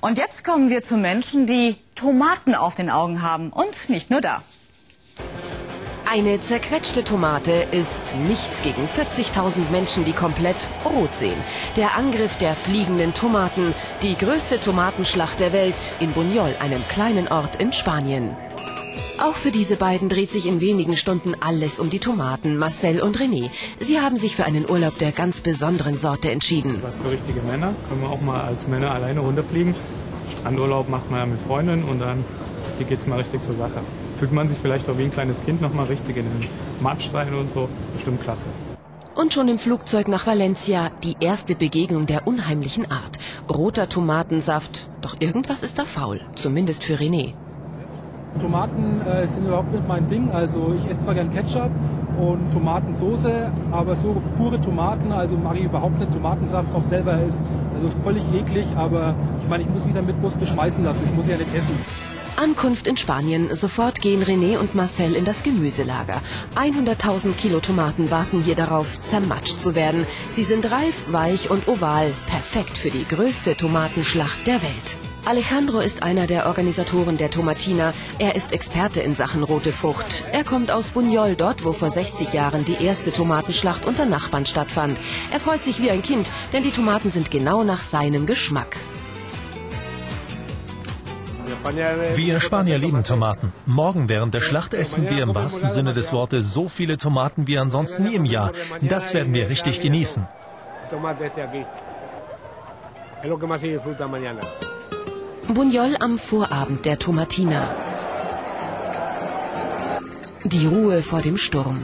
Und jetzt kommen wir zu Menschen, die Tomaten auf den Augen haben. Und nicht nur da. Eine zerquetschte Tomate ist nichts gegen 40.000 Menschen, die komplett rot sehen. Der Angriff der fliegenden Tomaten, die größte Tomatenschlacht der Welt in Buñol, einem kleinen Ort in Spanien. Auch für diese beiden dreht sich in wenigen Stunden alles um die Tomaten, Marcel und René. Sie haben sich für einen Urlaub der ganz besonderen Sorte entschieden. Was für richtige Männer, können wir auch mal als Männer alleine runterfliegen. Strandurlaub macht man ja mit Freunden und dann hier geht's mal richtig zur Sache. Fühlt man sich vielleicht auch wie ein kleines Kind noch mal richtig in den Matsch rein und so. Bestimmt klasse. Und schon im Flugzeug nach Valencia die erste Begegnung der unheimlichen Art. Roter Tomatensaft, doch irgendwas ist da faul, zumindest für René. Tomaten sind überhaupt nicht mein Ding. Also ich esse zwar gern Ketchup und Tomatensoße, aber so pure Tomaten, also mag ich überhaupt nicht. Tomatensaft auch selber ist also völlig eklig, aber ich meine, ich muss mich damit bloß beschmeißen lassen. Ich muss ja nicht essen. Ankunft in Spanien. Sofort gehen René und Marcel in das Gemüselager. 100.000 Kilo Tomaten warten hier darauf, zermatscht zu werden. Sie sind reif, weich und oval. Perfekt für die größte Tomatenschlacht der Welt. Alejandro ist einer der Organisatoren der Tomatina. Er ist Experte in Sachen rote Frucht. Er kommt aus Buñol, dort wo vor 60 Jahren die erste Tomatenschlacht unter Nachbarn stattfand. Er freut sich wie ein Kind, denn die Tomaten sind genau nach seinem Geschmack. Wir Spanier lieben Tomaten. Morgen während der Schlacht essen wir im wahrsten Sinne des Wortes so viele Tomaten wie ansonsten nie im Jahr. Das werden wir richtig genießen. Buñol am Vorabend der Tomatina. Die Ruhe vor dem Sturm.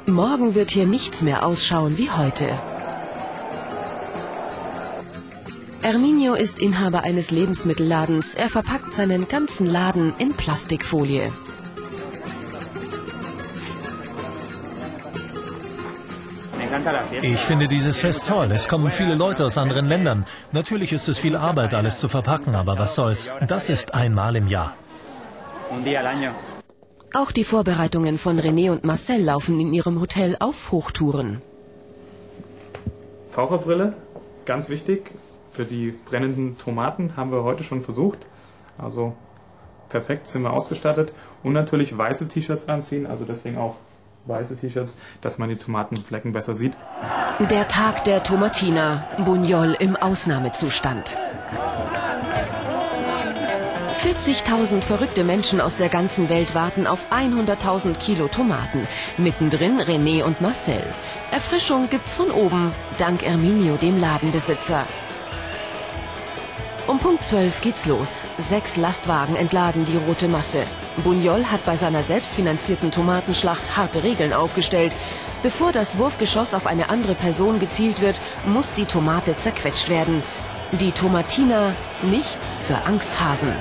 Morgen wird hier nichts mehr ausschauen wie heute. Herminio ist Inhaber eines Lebensmittelladens. Er verpackt seinen ganzen Laden in Plastikfolie. Ich finde dieses Fest toll. Es kommen viele Leute aus anderen Ländern. Natürlich ist es viel Arbeit, alles zu verpacken, aber was soll's. Das ist einmal im Jahr. Auch die Vorbereitungen von René und Marcel laufen in ihrem Hotel auf Hochtouren. Taucherbrille, ganz wichtig. Für die brennenden Tomaten haben wir heute schon versucht. Also perfekt sind wir ausgestattet. Und natürlich weiße T-Shirts anziehen, also deswegen auch weiße T-Shirts, dass man die Tomatenflecken besser sieht. Der Tag der Tomatina, Buñol im Ausnahmezustand. 40.000 verrückte Menschen aus der ganzen Welt warten auf 100.000 Kilo Tomaten. Mittendrin René und Marcel. Erfrischung gibt's von oben, dank Herminio, dem Ladenbesitzer. Um Punkt 12 geht's los. 6 Lastwagen entladen die rote Masse. Buñol hat bei seiner selbstfinanzierten Tomatenschlacht harte Regeln aufgestellt. Bevor das Wurfgeschoss auf eine andere Person gezielt wird, muss die Tomate zerquetscht werden. Die Tomatina, nichts für Angsthasen.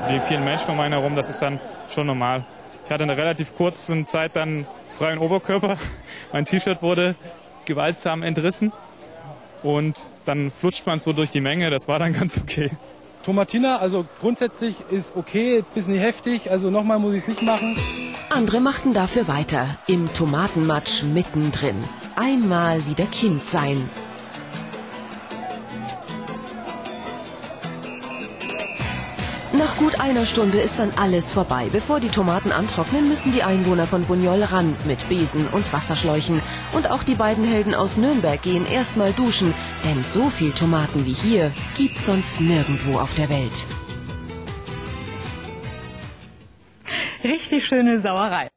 Die vielen Menschen um einen herum, das ist dann schon normal. Ich hatte in einer relativ kurzen Zeit dann freien Oberkörper. Mein T-Shirt wurde gewaltsam entrissen. Und dann flutscht man so durch die Menge, das war dann ganz okay. Tomatina, also grundsätzlich ist okay, bisschen heftig, also nochmal muss ich es nicht machen. Andere machten dafür weiter, im Tomatenmatsch mittendrin. Einmal wieder Kind sein. Nach gut einer Stunde ist dann alles vorbei. Bevor die Tomaten antrocknen, müssen die Einwohner von Buñol ran mit Besen und Wasserschläuchen. Und auch die beiden Helden aus Nürnberg gehen erstmal duschen, denn so viel Tomaten wie hier gibt's sonst nirgendwo auf der Welt. Richtig schöne Sauerei.